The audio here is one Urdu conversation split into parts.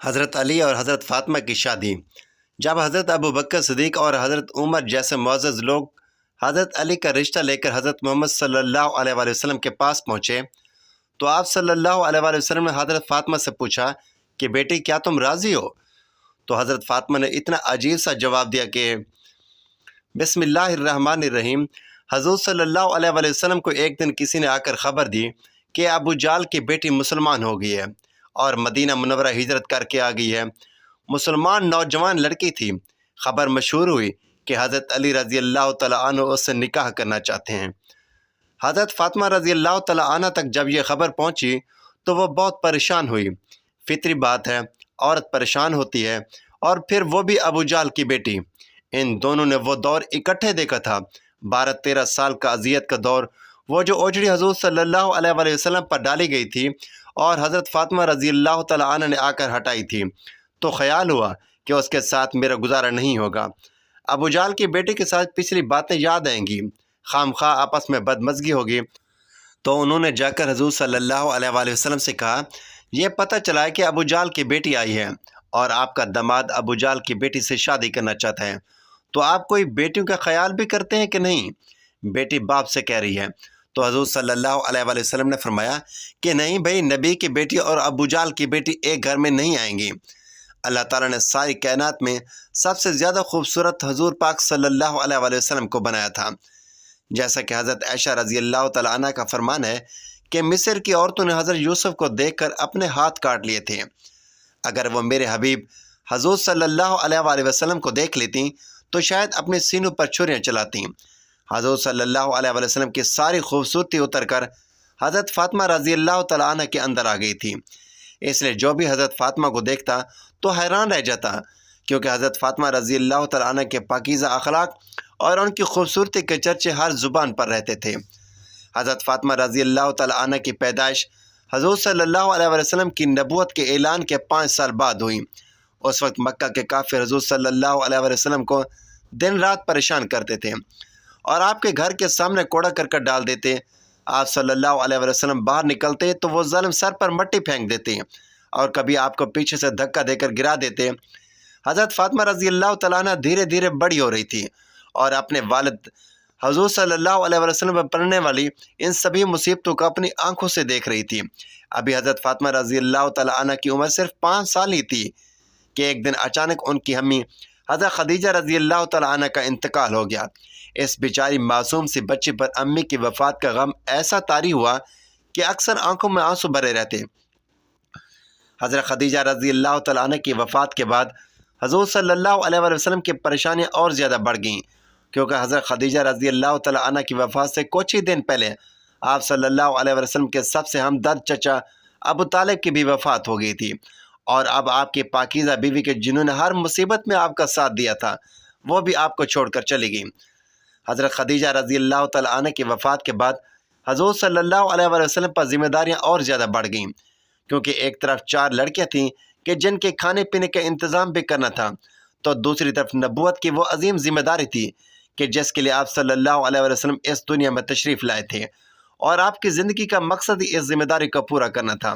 حضرت علی اور حضرت فاطمہ کی شادی۔ جب حضرت ابوبکر صدیق اور حضرت عمر جیسے معزز لوگ حضرت علی کا رشتہ لے کر حضرت محمد صلی اللہ علیہ وآلہ وسلم کے پاس پہنچے تو آپ صلی اللہ علیہ وآلہ وسلم نے حضرت فاطمہ سے پوچھا کہ بیٹی کیا تم راضی ہو؟ تو حضرت فاطمہ نے اتنا عجیب سا جواب دیا کہ بسم اللہ الرحمن الرحیم۔ حضور صلی اللہ علیہ وآلہ وسلم کو ایک دن کسی نے آ کر خبر دی کہ ابو جال کی بیٹی مسلمان ہو گئی ہے اور مدینہ منورہ ہجرت کر کے آ گئی ہے۔ مسلمان نوجوان لڑکی تھی۔ خبر مشہور ہوئی کہ حضرت علی رضی اللہ تعالیٰ عنہ اس سے نکاح کرنا چاہتے ہیں۔ حضرت فاطمہ رضی اللہ تعالیٰ عنہ تک جب یہ خبر پہنچی تو وہ بہت پریشان ہوئی۔ فطری بات ہے، عورت پریشان ہوتی ہے، اور پھر وہ بھی ابو جال کی بیٹی۔ ان دونوں نے وہ دور اکٹھے دیکھا تھا، 12-13 سال کا اذیت کا دور، وہ جو اوجڑی حضور صلی اللہ علیہ وآلہ وسلم پر ڈالی گئی تھی اور حضرت فاطمہ رضی اللہ تعالیٰ عنہ نے آ کر ہٹائی تھی، تو خیال ہوا کہ اس کے ساتھ میرا گزارا نہیں ہوگا۔ ابو جال کی بیٹی کے ساتھ پچھلی باتیں یاد آئیں گی، خام خواہ آپس میں بدمزگی ہوگی، تو انہوں نے جا کر حضور صلی اللہ علیہ وآلہ وسلم سے کہا یہ پتہ چلا ہے کہ ابو جال کی بیٹی آئی ہے اور آپ کا داماد ابو جال کی بیٹی سے شادی کرنا چاہتا ہے، تو آپ کوئی بیٹیوں کا خیال بھی کرتے ہیں کہ نہیں؟ بیٹی باپ سے کہہ رہی ہے۔ تو حضور صلی اللہ علیہ وآلہ وسلم نے فرمایا کہ نہیں بھائی، نبی کی بیٹی اور ابو جال کی بیٹی ایک گھر میں نہیں آئیں گی۔ اللہ تعالیٰ نے ساری کائنات میں سب سے زیادہ خوبصورت حضور پاک صلی اللہ علیہ وآلہ وسلم کو بنایا تھا، جیسا کہ حضرت عائشہ رضی اللہ تعالیٰ عنہ کا فرمان ہے کہ مصر کی عورتوں نے حضرت یوسف کو دیکھ کر اپنے ہاتھ کاٹ لیے تھے۔ اگر وہ میرے حبیب حضور صلی اللہ علیہ وآلہ وسلم کو دیکھ لیتیں تو شاید اپنے سینوں پر چھریاں چلاتیں۔ حضور صلی اللہ علیہ وآلہ وسلم کی ساری خوبصورتی اتر کر حضرت فاطمہ رضی اللہ تعالیٰ عنہ کے اندر آ گئی تھی، اس لیے جو بھی حضرت فاطمہ کو دیکھتا تو حیران رہ جاتا، کیونکہ حضرت فاطمہ رضی اللہ تعالیٰ عنہ کے پاکیزہ اخلاق اور ان کی خوبصورتی کے چرچے ہر زبان پر رہتے تھے۔ حضرت فاطمہ رضی اللہ تعالیٰ عنہ کی پیدائش حضور صلی اللہ علیہ وآلہ وسلم کی نبوت کے اعلان کے 5 سال بعد ہوئی۔ اس وقت مکہ کے کافر حضور صلی اللہ علیہ وآلہ وسلم کو دن رات پریشان کرتے تھے اور آپ کے گھر کے سامنے کوڑا کرکٹ ڈال دیتے۔ آپ صلی اللہ علیہ وآلہ وسلم باہر نکلتے تو وہ ظالم سر پر مٹی پھینک دیتے اور کبھی آپ کو پیچھے سے دھکا دے کر گرا دیتے۔ حضرت فاطمہ رضی اللہ تعالیٰ عنہ دھیرے دھیرے بڑی ہو رہی تھی اور اپنے والد حضور صلی اللہ علیہ وآلہ وسلم پر پڑنے والی ان سبھی مصیبتوں کو اپنی آنکھوں سے دیکھ رہی تھی۔ ابھی حضرت فاطمہ رضی اللہ تعالیٰ عنہ کی عمر صرف 5 سال ہی تھی کہ ایک دن اچانک ان کی امی حضرت خدیجہ رضی اللہ تعالیٰ عنہ کا انتقال ہو گیا۔ اس بیچاری معصوم سی بچی پر امی کی وفات کا غم ایسا طاری ہوا کہ اکثر آنکھوں میں آنسو بھرے رہتے۔ حضرت خدیجہ رضی اللہ تعالیٰ عنہ کی وفات کے بعد حضور صلی اللہ علیہ وآلہ وسلم کی پریشانیاں اور زیادہ بڑھ گئیں، کیونکہ حضرت خدیجہ رضی اللہ تعالیٰ عنہ کی وفات سے کچھ ہی دن پہلے آپ صلی اللہ علیہ وآلہ وسلم کے سب سے ہمدرد چچا ابو طالب کی بھی وفات ہو گئی تھی، اور اب آپ کی پاکیزہ بیوی کے جنہوں نے ہر مصیبت میں آپ کا ساتھ دیا تھا وہ بھی آپ کو چھوڑ کر چلی گئیں۔ حضرت خدیجہ رضی اللہ تعالیٰ عنہ کی وفات کے بعد حضور صلی اللہ علیہ وآلہ وسلم پر ذمہ داریاں اور زیادہ بڑھ گئیں، کیونکہ ایک طرف 4 لڑکیاں تھیں کہ جن کے کھانے پینے کا انتظام بھی کرنا تھا، تو دوسری طرف نبوت کی وہ عظیم ذمہ داری تھی کہ جس کے لیے آپ صلی اللہ علیہ وآلہ وسلم اس دنیا میں تشریف لائے تھے، اور آپ کی زندگی کا مقصد ہی اس ذمہ داری کو پورا کرنا تھا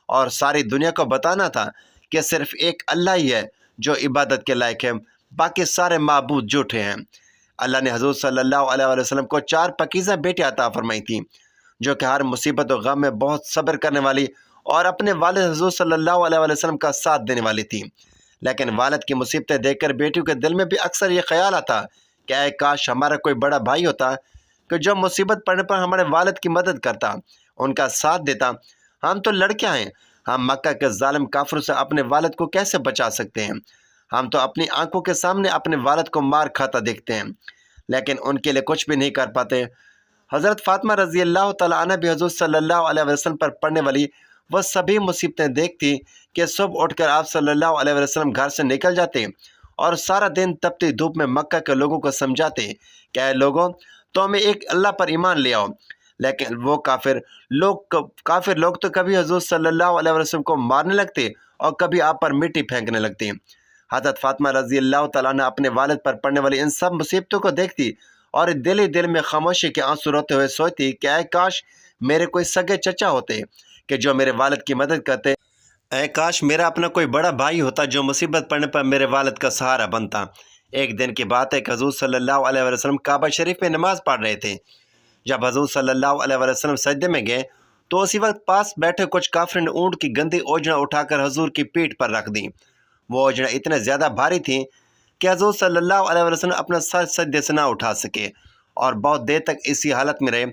اور ساری دنیا کو بتانا تھا کہ صرف ایک اللہ ہی ہے جو عبادت کے لائق ہے، باقی سارے معبود جھوٹے ہیں۔ اللہ نے حضور صلی اللہ علیہ وآلہ وسلم کو 4 پاکیزہ بیٹی عطا فرمائی تھیں، جو کہ ہر مصیبت و غم میں بہت صبر کرنے والی اور اپنے والد حضور صلی اللہ علیہ وآلہ وسلم کا ساتھ دینے والی تھیں۔ لیکن والد کی مصیبتیں دیکھ کر بیٹیوں کے دل میں بھی اکثر یہ خیال آتا کہ اے کاش ہمارا کوئی بڑا بھائی ہوتا کہ جو مصیبت پڑنے پر ہمارے والد کی مدد کرتا، ان کا ساتھ دیتا۔ ہم تو لڑکیاں ہیں، ہم مکہ کے ظالم کافروں سے اپنے والد کو کیسے بچا سکتے ہیں؟ ہم تو اپنی آنکھوں کے سامنے اپنے والد کو مار کھاتا دیکھتے ہیں، لیکن ان کے لیے کچھ بھی نہیں کر پاتے۔ حضرت فاطمہ رضی اللہ تعالیٰ عنہ بھی حضور صلی اللہ علیہ وسلم پر پڑنے والی وہ سبھی مصیبتیں دیکھتی کہ صبح اٹھ کر آپ صلی اللہ علیہ وسلم گھر سے نکل جاتے اور سارا دن تپتی دھوپ میں مکہ کے لوگوں کو سمجھاتے کہ اے لوگوں، تو ہمیں ایک اللہ پر ایمان لے آؤ، لیکن وہ کافر لوگ تو کبھی حضور صلی اللہ علیہ وسلم کو مارنے لگتے اور کبھی آپ پر مٹی پھینکنے لگتے۔ حضرت فاطمہ رضی اللہ تعالیٰ عنہ اپنے والد پر پڑنے والی ان سب مصیبتوں کو دیکھتی اور دل ہی دل میں خاموشی کے آنسو روتے ہوئے سوچتی کہ اے کاش میرے کوئی سگے چچا ہوتے کہ جو میرے والد کی مدد کرتے، اے کاش میرا اپنا کوئی بڑا بھائی ہوتا جو مصیبت پڑنے پر میرے والد کا سہارا بنتا۔ ایک دن کی بات ہے کہ حضور صلی اللہ علیہ وسلم کعبہ شریف میں نماز پڑھ رہے تھے۔ جب حضور صلی اللہ علیہ وسلم سجدے میں گئے تو اسی وقت پاس بیٹھے کچھ کافروں نے اونٹ کی گندی اوجڑیں اٹھا کر حضور کی پیٹھ پر رکھ دیں۔ وہ اوجڑیں اتنے زیادہ بھاری تھیں کہ حضور صلی اللہ علیہ وسلم اپنا سر سجدے سے نہ اٹھا سکے اور بہت دیر تک اسی حالت میں رہے۔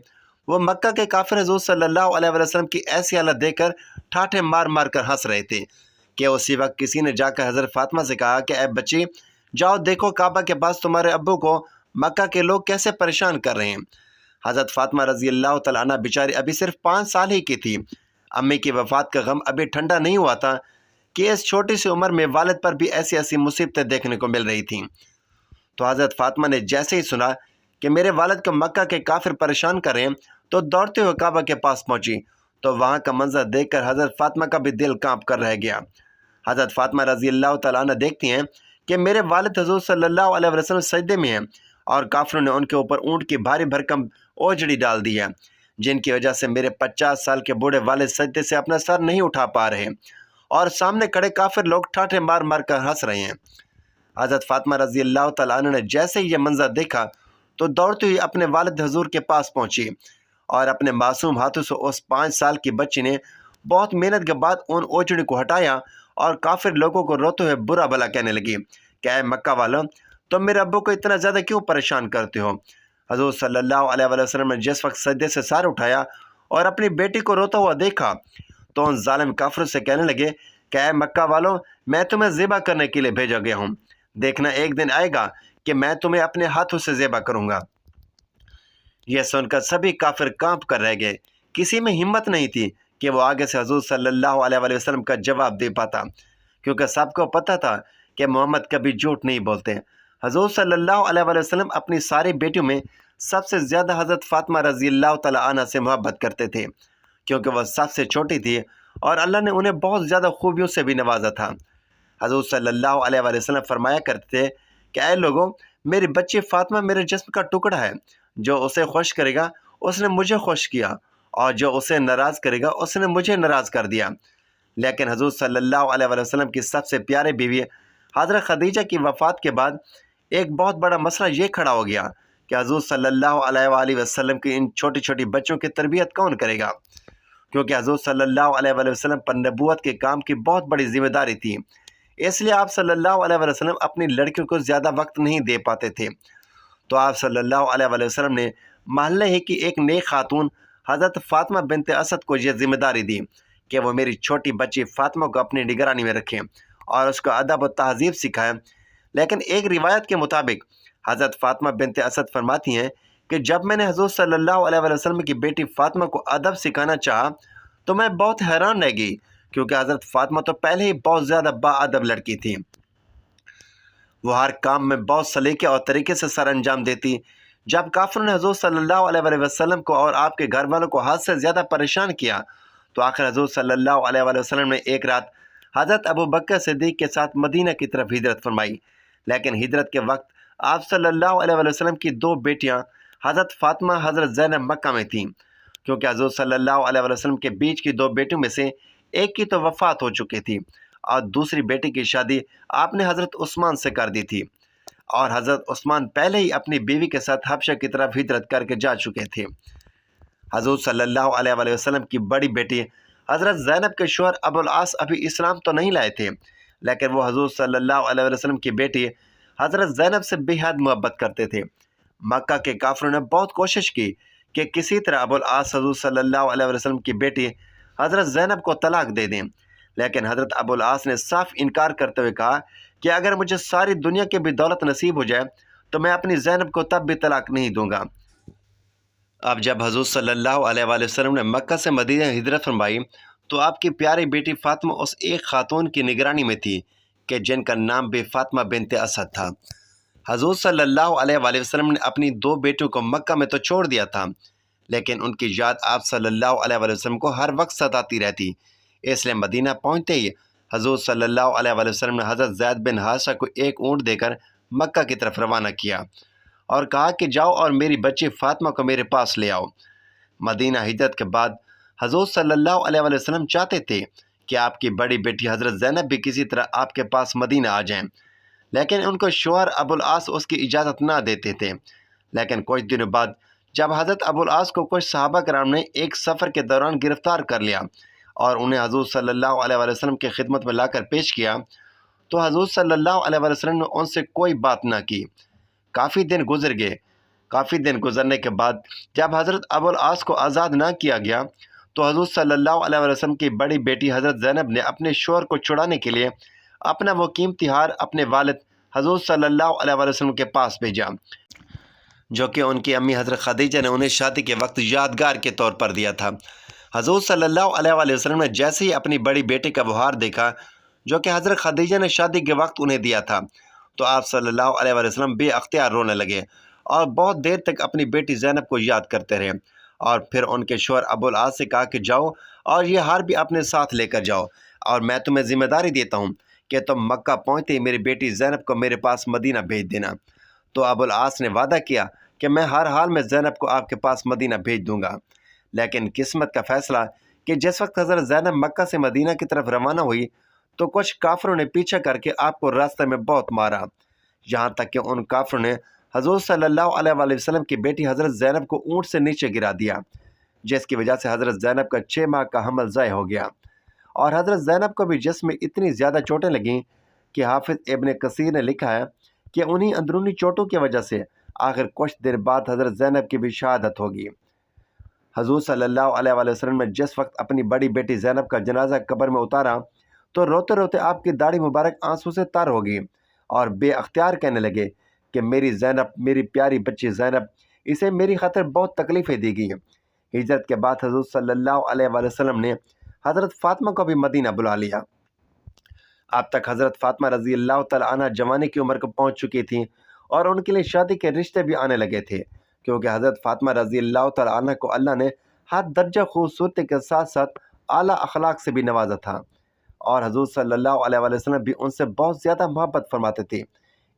وہ مکہ کے کافر حضور صلی اللہ علیہ وسلم کی ایسی حالت دیکھ کر ٹھاٹھے مار مار کر ہنس رہے تھے کہ اسی وقت کسی نے جا کر حضرت فاطمہ سے کہا کہ اے بچی، جاؤ دیکھو کعبہ کے پاس تمہارے ابو کو مکہ کے لوگ کیسے پریشان کر رہے ہیں۔ حضرت فاطمہ رضی اللہ تعالیٰ عنہ بیچاری ابھی صرف 5 سال ہی کی تھی۔ امی کی وفات کا غم ابھی ٹھنڈا نہیں ہوا تھا کہ اس چھوٹی سی عمر میں والد پر بھی ایسی ایسی مصیبتیں دیکھنے کو مل رہی تھیں۔ تو حضرت فاطمہ نے جیسے ہی سنا کہ میرے والد کو مکہ کے کافر پریشان کر رہے ہیں تو دوڑتے ہوئے کعبہ کے پاس پہنچی، تو وہاں کا منظر دیکھ کر حضرت فاطمہ کا بھی دل کانپ کر رہ گیا۔ حضرت فاطمہ رضی اللہ تعالیٰ عنہ دیکھتی ہیں کہ میرے والد حضور صلی اللہ علیہ وسلم سجدے میں ہیں اور کافروں نے ان کے اوپر اونٹ کی بھاری بھرکم اوجڑی ڈال دی ہے، جن کی وجہ سے میرے 50 سال کے بوڑھے والد سجدے سے اپنا سر نہیں اٹھا پا رہے اور سامنے کھڑے کافر لوگ ٹھاٹھے مار مار کر ہنس رہے ہیں۔ حضرت فاطمہ رضی اللہ تعالیٰ عنہ نے جیسے ہی یہ منظر دیکھا تو دوڑتی ہوئی اپنے والد حضور کے پاس پہنچی اور اپنے معصوم ہاتھوں سے اس 5 سال کی بچی نے بہت محنت کے بعد ان اوجڑی کو ہٹایا اور کافر لوگوں کو روتے ہوئے برا بھلا کہنے لگی کہ اے مکہ والوں، تم میرے ابو کو اتنا زیادہ کیوں پریشان کرتے ہو؟ حضور صلی اللہ علیہ وسلم نے جس وقت سجدے سے سر اٹھایا اور اپنی بیٹی کو روتا ہوا دیکھا تو ان ظالم کافروں سے کہنے لگے کہ اے مکہ والوں، میں تمہیں ذبح کرنے کے لیے بھیجا گیا ہوں، دیکھنا ایک دن آئے گا کہ میں تمہیں اپنے ہاتھوں سے ذبح کروں گا۔ یہ سن کر سبھی کافر کانپ کر رہ گئے۔ کسی میں ہمت نہیں تھی کہ وہ آگے سے حضور صلی اللہ علیہ وسلم کا جواب دے پاتا، کیونکہ سب کو پتہ تھا کہ محمد کبھی جھوٹ نہیں بولتے۔ حضور صلی اللہ علیہ وسلم اپنی ساری بیٹیوں میں سب سے زیادہ حضرت فاطمہ رضی اللہ تعالیٰ عنہ سے محبت کرتے تھے، کیونکہ وہ سب سے چھوٹی تھی اور اللہ نے انہیں بہت زیادہ خوبیوں سے بھی نوازا تھا۔ حضور صلی اللہ علیہ وسلم فرمایا کرتے تھے کہ اے لوگوں، میری بچی فاطمہ میرے جسم کا ٹکڑا ہے، جو اسے خوش کرے گا اس نے مجھے خوش کیا اور جو اسے ناراض کرے گا اس نے مجھے ناراض کر دیا۔ لیکن حضور صلی اللہ علیہ وسلم کی سب سے پیاری بیوی حضرت خدیجہ کی وفات کے بعد ایک بہت بڑا مسئلہ یہ کھڑا ہو گیا کہ حضور صلی اللہ علیہ وآلہ وسلم کی ان چھوٹی چھوٹی بچوں کی تربیت کون کرے گا، کیونکہ حضور صلی اللہ علیہ وآلہ وسلم پر نبوت کے کام کی بہت بڑی ذمہ داری تھی۔ اس لیے آپ صلی اللہ علیہ وسلم اپنی لڑکیوں کو زیادہ وقت نہیں دے پاتے تھے، تو آپ صلی اللہ علیہ وآلہ وسلم نے محلے ہی کی ایک نیک خاتون حضرت فاطمہ بنت اسد کو یہ ذمہ داری دی کہ وہ میری چھوٹی بچی فاطمہ کو اپنی نگرانی میں رکھیں اور اس کو ادب و تہذیب سکھائیں۔ لیکن ایک روایت کے مطابق حضرت فاطمہ بنت اسد فرماتی ہیں کہ جب میں نے حضور صلی اللہ علیہ وسلم کی بیٹی فاطمہ کو ادب سکھانا چاہا تو میں بہت حیران رہ گئی، کیونکہ حضرت فاطمہ تو پہلے ہی بہت زیادہ با ادب لڑکی تھی۔ وہ ہر کام میں بہت سلیقے اور طریقے سے سر انجام دیتی۔ جب کافروں نے حضور صلی اللہ علیہ وسلم کو اور آپ کے گھر والوں کو حد سے زیادہ پریشان کیا تو آخر حضور صلی اللہ علیہ وسلم نے ایک رات حضرت ابو بکر صدیق کے ساتھ مدینہ کی طرف ہجرت فرمائی۔ لیکن ہجرت کے وقت آپ صلی اللہ علیہ وسلم کی 2 بیٹیاں حضرت فاطمہ حضرت زینب مکہ میں تھیں، کیونکہ حضور صلی اللہ علیہ وسلم کے بیچ کی 2 بیٹیوں میں سے ایک کی تو وفات ہو چکی تھی اور دوسری بیٹی کی شادی آپ نے حضرت عثمان سے کر دی تھی، اور حضرت عثمان پہلے ہی اپنی بیوی کے ساتھ حبشہ کی طرف ہجرت کر کے جا چکے تھے۔ حضور صلی اللہ علیہ وسلم کی بڑی بیٹی حضرت زینب کے شوہر ابو العاص ابھی اسلام تو نہیں لائے تھے، لیکن وہ حضور صلی اللہ علیہ وسلم کی بیٹی حضرت زینب سے بے حد محبت کرتے تھے۔ مکہ کے کافروں نے بہت کوشش کی کہ کسی طرح ابو العاص حضور صلی اللہ علیہ وسلم کی بیٹی حضرت زینب کو طلاق دے دیں، لیکن حضرت ابو العاص نے صاف انکار کرتے ہوئے کہا کہ اگر مجھے ساری دنیا کی بھی دولت نصیب ہو جائے تو میں اپنی زینب کو تب بھی طلاق نہیں دوں گا۔ اب جب حضور صلی اللہ علیہ وآلہ وسلم نے مکہ سے مدینہ ہجرت فرمائی تو آپ کی پیاری بیٹی فاطمہ اس ایک خاتون کی نگرانی میں تھی کہ جن کا نام بھی فاطمہ بنت اسد تھا۔ حضور صلی اللہ علیہ وآلہ وسلم نے اپنی 2 بیٹیوں کو مکہ میں تو چھوڑ دیا تھا، لیکن ان کی یاد آپ صلی اللہ علیہ وآلہ وسلم کو ہر وقت ستاتی رہتی۔ اس لیے مدینہ پہنچتے ہی حضور صلی اللہ علیہ وآلہ وسلم نے حضرت زید بن حارثہ کو ایک اونٹ دے کر مکہ کی طرف روانہ کیا اور کہا کہ جاؤ اور میری بچی فاطمہ کو میرے پاس لے آؤ۔ مدینہ ہجرت کے بعد حضور صلی اللہ علیہ وآلہ وسلم چاہتے تھے کہ آپ کی بڑی بیٹی حضرت زینب بھی کسی طرح آپ کے پاس مدینہ آ جائیں، لیکن ان کو شوہر ابو العاص اس کی اجازت نہ دیتے تھے۔ لیکن کچھ دنوں بعد جب حضرت ابو العاص کو کچھ صحابہ کرام نے ایک سفر کے دوران گرفتار کر لیا اور انہیں حضور صلی اللہ علیہ وآلہ وسلم کی خدمت میں لا کر پیش کیا، تو حضور صلی اللہ علیہ وآلہ وسلم نے ان سے کوئی بات نہ کی۔ کافی دن گزر گئے۔ کافی دن گزرنے کے بعد جب حضرت ابو العاص کو آزاد نہ کیا گیا تو حضور صلی اللہ علیہ وآلہ وسلم کی بڑی بیٹی حضرت زینب نے اپنے شوہر کو چھڑانے کے لیے اپنا وہ قیمتی ہار اپنے والد حضور صلی اللہ علیہ وآلہ وسلم کے پاس بھیجا، جو کہ ان کی امی حضرت خدیجہ نے انہیں شادی کے وقت یادگار کے طور پر دیا تھا۔ حضور صلی اللہ علیہ وآلہ وسلم نے جیسے ہی اپنی بڑی بیٹی کا وہ ہار دیکھا جو کہ حضرت خدیجہ نے شادی کے وقت انہیں دیا تھا، تو آپ صلی اللہ علیہ وآلہ وسلم بے اختیار رونے لگے اور بہت دیر تک اپنی بیٹی زینب کو یاد کرتے رہے، اور پھر ان کے شوہر ابو العاص سے کہا کہ جاؤ اور یہ ہار بھی اپنے ساتھ لے کر جاؤ، اور میں تمہیں ذمہ داری دیتا ہوں کہ تم مکہ پہنچتے ہی میری بیٹی زینب کو میرے پاس مدینہ بھیج دینا۔ تو ابو العاص نے وعدہ کیا کہ میں ہر حال میں زینب کو آپ کے پاس مدینہ بھیج دوں گا۔ لیکن قسمت کا فیصلہ کہ جس وقت حضرت زینب مکہ سے مدینہ کی طرف روانہ ہوئی تو کچھ کافروں نے پیچھا کر کے آپ کو راستے میں بہت مارا، یہاں تک کہ ان کافروں نے حضور صلی اللہ علیہ وآلہ وسلم کی بیٹی حضرت زینب کو اونٹ سے نیچے گرا دیا، جس کی وجہ سے حضرت زینب کا 6 ماہ کا حمل ضائع ہو گیا، اور حضرت زینب کو بھی جسم میں اتنی زیادہ چوٹیں لگیں کہ حافظ ابن کثیر نے لکھا ہے کہ انہی اندرونی چوٹوں کی وجہ سے آخر کچھ دیر بعد حضرت زینب کی بھی شہادت ہوگی۔ حضور صلی اللہ علیہ وآلہ وسلم نے جس وقت اپنی بڑی بیٹی زینب کا جنازہ قبر میں اتارا تو روتے روتے آپ کی داڑھی مبارک آنسو سے تر ہو گئی اور بے اختیار کہنے لگے کہ میری زینب، میری پیاری بچی زینب، اسے میری خاطر بہت تکلیفیں دی گئی ہیں۔ ہجرت کے بعد حضور صلی اللہ علیہ وآلہ وسلم نے حضرت فاطمہ کو بھی مدینہ بلا لیا۔ اب تک حضرت فاطمہ رضی اللہ تعالیٰ عنہ جوانی کی عمر کو پہنچ چکی تھیں اور ان کے لیے شادی کے رشتے بھی آنے لگے تھے، کیونکہ حضرت فاطمہ رضی اللہ تعالیٰ عنہ کو اللہ نے ہر درجہ خوبصورتی کے ساتھ ساتھ اعلیٰ اخلاق سے بھی نوازا تھا، اور حضور صلی اللہ علیہ وآلہ وسلم بھی ان سے بہت زیادہ محبت فرماتے تھے۔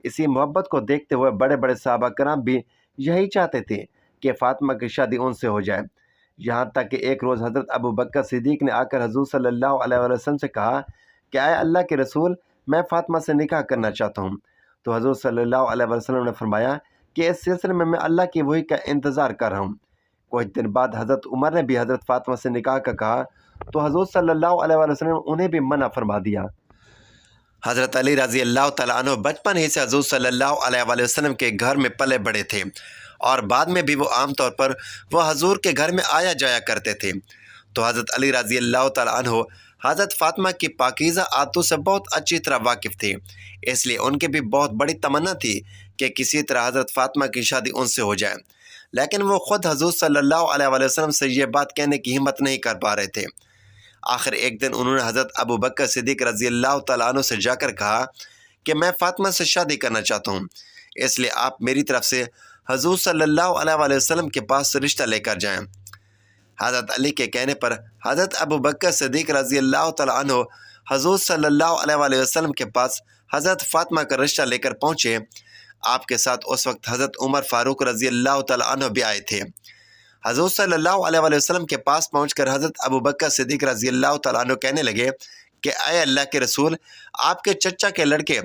اسی محبت کو دیکھتے ہوئے بڑے بڑے صحابہ کرام بھی یہی چاہتے تھے کہ فاطمہ کی شادی ان سے ہو جائے، یہاں تک کہ ایک روز حضرت ابو بکر صدیق نے آ کر حضور صلی اللہ علیہ وآلہ وسلم سے کہا کہ اے اللہ کے رسول، میں فاطمہ سے نکاح کرنا چاہتا ہوں۔ تو حضور صلی اللہ علیہ وسلم نے فرمایا کہ اس سلسلے میں اللہ کی وحی کا انتظار کر رہا ہوں۔ کچھ دن بعد حضرت عمر نے بھی حضرت فاطمہ سے نکاح کا کہا تو حضور صلی اللہ علیہ وسلم نے انہیں بھی منع فرما دیا۔ حضرت علی رضی اللہ تعالیٰ عنہ بچپن ہی سے حضور صلی اللہ علیہ وسلم کے گھر میں پلے بڑے تھے، اور بعد میں بھی وہ عام طور پر وہ حضور کے گھر میں آیا جایا کرتے تھے، تو حضرت علی رضی اللہ تعالیٰ عنہ حضرت فاطمہ کی پاکیزہ عادتوں سے بہت اچھی طرح واقف تھے، اس لیے ان کی بھی بہت بڑی تمنا تھی کہ کسی طرح حضرت فاطمہ کی شادی ان سے ہو جائے، لیکن وہ خود حضور صلی اللہ علیہ وسلم سے یہ بات کہنے کی ہمت نہیں کر پا رہے تھے۔ آخر ایک دن انہوں نے حضرت ابو بکر صدیق رضی اللہ تعالیٰ عنہ سے جا کر کہا کہ میں فاطمہ سے شادی کرنا چاہتا ہوں، اس لیے آپ میری طرف سے حضور صلی اللہ علیہ وسلم کے پاس رشتہ لے کر جائیں۔ حضرت علی کے کہنے پر حضرت ابو بکر صدیق رضی اللہ تعالیٰ عنہ حضور صلی اللہ علیہ وسلم کے پاس حضرت فاطمہ کا رشتہ لے کر پہنچے۔ آپ کے ساتھ اس وقت حضرت عمر فاروق رضی اللہ تعالیٰ عنہ بھی آئے تھے۔ حضور صلی اللہ علیہ وسلم کے پاس پہنچ کر حضرت ابو بکر صدیق رضی اللہ تعالیٰ عنہ کہنے لگے کہ اے اللہ کے رسول، آپ کے چچا کے لڑکے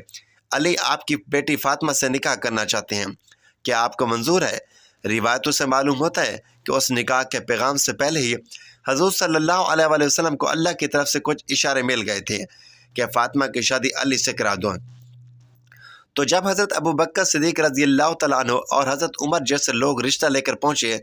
علی آپ کی بیٹی فاطمہ سے نکاح کرنا چاہتے ہیں، کیا آپ کو منظور ہے؟ روایتوں سے معلوم ہوتا ہے کہ اس نکاح کے پیغام سے پہلے ہی حضور صلی اللہ علیہ وسلم کو اللہ کی طرف سے کچھ اشارے مل گئے تھے کہ فاطمہ کی شادی علی سے کرا دو۔ تو جب حضرت ابو بکر صدیق رضی اللہ تعالیٰ عنہ اور حضرت عمر جیسے لوگ رشتہ لے کر پہنچے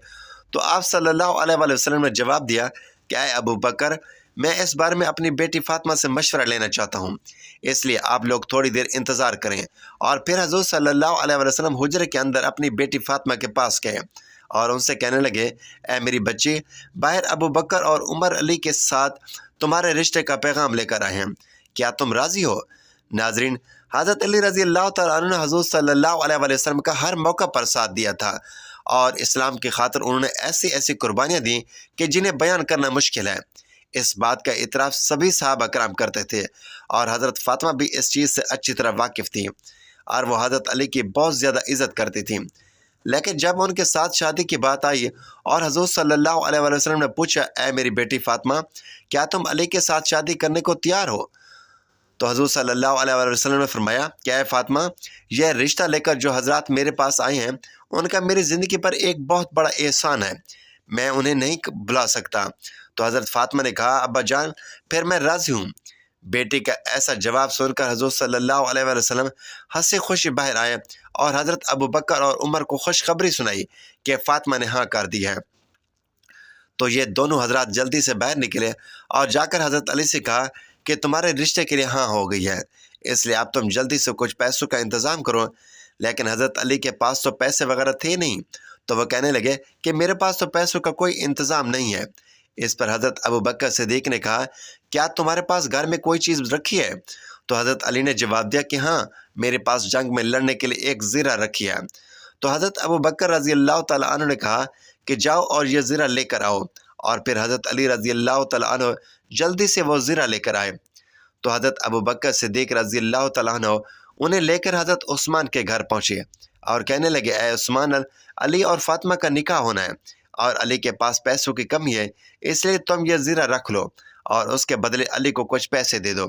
تو آپ صلی اللہ علیہ وسلم نے جواب دیا کہ اے ابو بکر، میں اس بارے میں اپنی بیٹی فاطمہ سے مشورہ لینا چاہتا ہوں، اس لیے آپ لوگ تھوڑی دیر انتظار کریں۔ اور پھر حضور صلی اللہ علیہ وسلم حجرے کے اندر اپنی بیٹی فاطمہ کے پاس گئے اور ان سے کہنے لگے اے میری بچی، باہر ابو بکر اور عمر علی کے ساتھ تمہارے رشتے کا پیغام لے کر آئے ہیں، کیا تم راضی ہو؟ ناظرین، حضرت علی رضی اللہ تعالیٰ عنہ نے حضور صلی اللہ علیہ وسلم کا ہر موقع پر ساتھ دیا تھا، اور اسلام کی خاطر انہوں نے ایسی ایسی قربانیاں دیں کہ جنہیں بیان کرنا مشکل ہے۔ اس بات کا اعتراف سبھی صحابہ کرام کرتے تھے، اور حضرت فاطمہ بھی اس چیز سے اچھی طرح واقف تھیں، اور وہ حضرت علی کی بہت زیادہ عزت کرتی تھیں۔ لیکن جب ان کے ساتھ شادی کی بات آئی اور حضور صلی اللہ علیہ وآلہ وسلم نے پوچھا اے میری بیٹی فاطمہ کیا تم علی کے ساتھ شادی کرنے کو تیار ہو؟ تو حضور صلی اللہ علیہ وآلہ وسلم نے فرمایا کہ اے فاطمہ یہ رشتہ لے کر جو حضرات میرے پاس آئے ہیں ان کا میری زندگی پر ایک بہت بڑا احسان ہے، میں انہیں نہیں بھلا سکتا۔ تو حضرت فاطمہ نے کہا ابا جان پھر میں راضی ہوں۔ بیٹی کا ایسا جواب سن کر حضور صلی اللہ علیہ وآلہ وسلم ہنسی خوشی باہر آئے اور حضرت ابو بکر اور عمر کو خوشخبری سنائی کہ فاطمہ نے ہاں کر دی ہے۔ تو یہ دونوں حضرات جلدی سے باہر نکلے اور جا کر حضرت علی سے کہا کہ تمہارے رشتے کے لیے ہاں ہو گئی ہے، اس لیے اب تم جلدی سے کچھ پیسوں کا انتظام کرو۔ لیکن حضرت علی کے پاس تو پیسے وغیرہ تھے نہیں، تو وہ کہنے لگے کہ میرے پاس تو پیسوں کا کوئی انتظام نہیں ہے۔ اس پر حضرت ابو بکر صدیق نے کہا کیا تمہارے پاس گھر میں کوئی چیز رکھی ہے؟ تو حضرت علی نے جواب دیا کہ ہاں میرے پاس جنگ میں لڑنے کے لیے ایک زرہ رکھی ہے۔ تو حضرت ابو بکر رضی اللہ تعالیٰ عنہ نے کہا کہ جاؤ اور یہ زرہ لے کر آؤ، اور پھر حضرت علی رضی اللہ تعالیٰ عنہ جلدی سے وہ زرہ لے کر آئے۔ تو حضرت ابو بکر صدیق رضی اللہ تعالیٰ عنہ انہیں لے کر حضرت عثمان کے گھر پہنچے اور کہنے لگے اے عثمان علی اور فاطمہ کا نکاح ہونا ہے اور علی کے پاس پیسوں کی کمی ہے، اس لیے تم یہ زرہ رکھ لو اور اس کے بدلے علی کو کچھ پیسے دے دو۔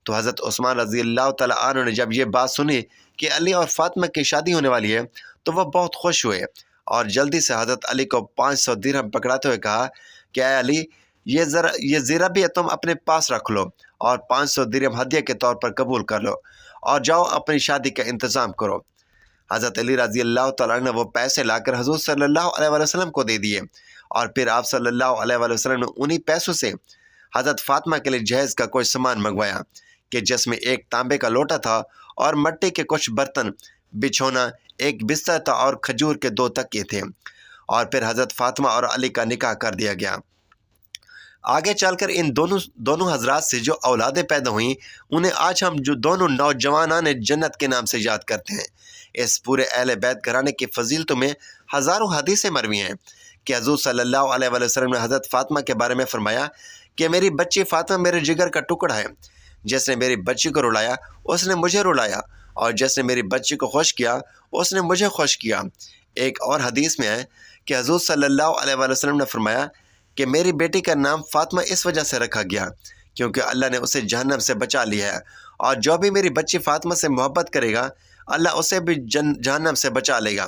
تو حضرت عثمان رضی اللہ تعالیٰ عنہ نے جب یہ بات سنی کہ علی اور فاطمہ کی شادی ہونے والی ہے تو وہ بہت خوش ہوئے اور جلدی سے حضرت علی کو 500 درہم پکڑاتے ہوئے کہا کہ اے علی یہ زرہ بھی تم اپنے پاس رکھ لو اور 500 درہم ہدیہ کے طور پر قبول کر لو اور جاؤ اپنی شادی کا انتظام کرو۔ حضرت علی رضی اللہ تعالیٰ عنہ نے وہ پیسے لا کر حضور صلی اللہ علیہ وآلہ وسلم کو دے دیے اور پھر آپ صلی اللہ علیہ وآلہ وسلم نے انہی پیسوں سے حضرت فاطمہ کے لیے جہیز کا کوئی سامان منگوایا کہ جس میں ایک تانبے کا لوٹا تھا اور مٹی کے کچھ برتن، بچھونا، ایک بستر تھا اور کھجور کے 2 تکیے تھے، اور پھر حضرت فاطمہ اور علی کا نکاح کر دیا گیا۔ آگے چل کر ان دونوں حضرات سے جو اولادیں پیدا ہوئیں انہیں آج ہم جو دونوں نوجوانان جنت کے نام سے یاد کرتے ہیں۔ اس پورے اہل بیت گھرانے کی فضیلتوں میں ہزاروں حدیثیں مروی ہیں کہ حضور صلی اللہ علیہ وآلہ وسلم نے حضرت فاطمہ کے بارے میں فرمایا کہ میری بچی فاطمہ میرے جگر کا ٹکڑا ہے، جس نے میری بچی کو رلایا اس نے مجھے رلایا، اور جس نے میری بچی کو خوش کیا اس نے مجھے خوش کیا۔ ایک اور حدیث میں ہے کہ حضور صلی اللہ علیہ وآلہ وسلم نے فرمایا کہ میری بیٹی کا نام فاطمہ اس وجہ سے رکھا گیا کیونکہ اللہ نے اسے جہنم سے بچا لیا ہے، اور جو بھی میری بچی فاطمہ سے محبت کرے گا اللہ اسے بھی جہنم سے بچا لے گا۔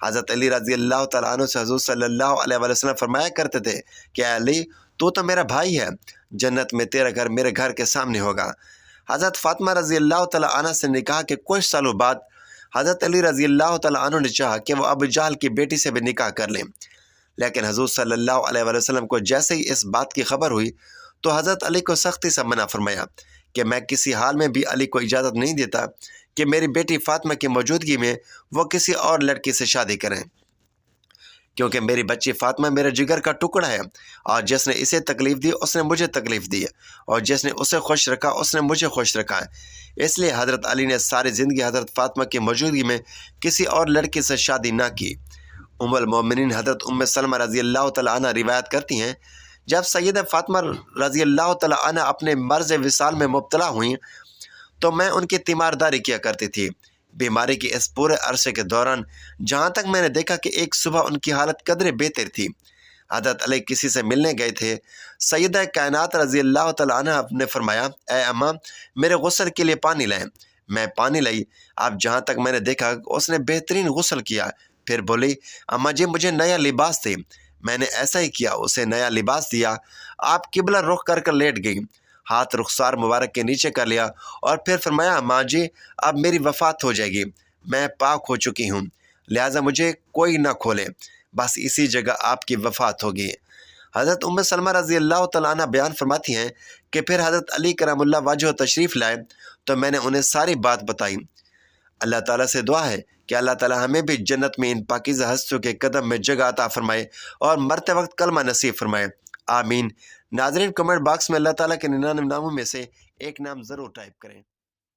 حضرت علی رضی اللہ تعالیٰ عنہ سے حضور صلی اللہ علیہ وآلہ وسلم فرمایا کرتے تھے کہ اے علی تو میرا بھائی ہے، جنت میں تیرا گھر میرے گھر کے سامنے ہوگا۔ حضرت فاطمہ رضی اللہ تعالیٰ عنہ سے نکاح کے کچھ سالوں بعد حضرت علی رضی اللہ تعالیٰ عنہ نے چاہا کہ وہ ابو جہل کی بیٹی سے بھی نکاح کر لیں، لیکن حضور صلی اللہ علیہ وآلہ وسلم کو جیسے ہی اس بات کی خبر ہوئی تو حضرت علی کو سختی سے منع فرمایا کہ میں کسی حال میں بھی علی کو اجازت نہیں دیتا کہ میری بیٹی فاطمہ کی موجودگی میں وہ کسی اور لڑکی سے شادی کریں، کیونکہ میری بچی فاطمہ میرے جگر کا ٹکڑا ہے، اور جس نے اسے تکلیف دی اس نے مجھے تکلیف دی، اور جس نے اسے خوش رکھا اس نے مجھے خوش رکھا ہے۔ اس لیے حضرت علی نے ساری زندگی حضرت فاطمہ کی موجودگی میں کسی اور لڑکی سے شادی نہ کی۔ ام المومنین حضرت ام سلمہ رضی اللہ تعالیٰ عنہ روایت کرتی ہیں جب سیدہ فاطمہ رضی اللہ تعالیٰ عنہ اپنے مرض وصال میں مبتلا ہوئیں تو میں ان کی تیمارداری کیا کرتی تھی۔ بیماری کے اس پورے عرصے کے دوران جہاں تک میں نے دیکھا کہ ایک صبح ان کی حالت قدرے بہتر تھی۔ حضرت علی کسی سے ملنے گئے تھے، سیدہ کائنات رضی اللہ تعالیٰ عنہ نے فرمایا اے اماں میرے غسل کے لیے پانی لائیں۔ میں پانی لائی، اب جہاں تک میں نے دیکھا اس نے بہترین غسل کیا، پھر بولی اماں جی مجھے نیا لباس دے۔ میں نے ایسا ہی کیا، اسے نیا لباس دیا۔ آپ قبلہ رخ کر کر لیٹ گئی، ہاتھ رخسار مبارک کے نیچے کر لیا اور پھر فرمایا ماں جی اب میری وفات ہو جائے گی، میں پاک ہو چکی ہوں، لہٰذا مجھے کوئی نہ کھولے، بس اسی جگہ آپ کی وفات ہوگی۔ حضرت ام سلمہ رضی اللہ تعالیٰ عنہ بیان فرماتی ہیں کہ پھر حضرت علی کرم اللہ وجہ تشریف لائے تو میں نے انہیں ساری بات بتائی۔ اللہ تعالیٰ سے دعا ہے کہ اللہ تعالیٰ ہمیں بھی جنت میں ان پاکیزہ ہستیوں کے قدم میں جگہ عطا فرمائے اور مرتے وقت کلمہ نصیب فرمائے، آمین۔ ناظرین کمنٹ باکس میں اللہ تعالیٰ کے 99 ناموں میں سے ایک نام ضرور ٹائپ کریں۔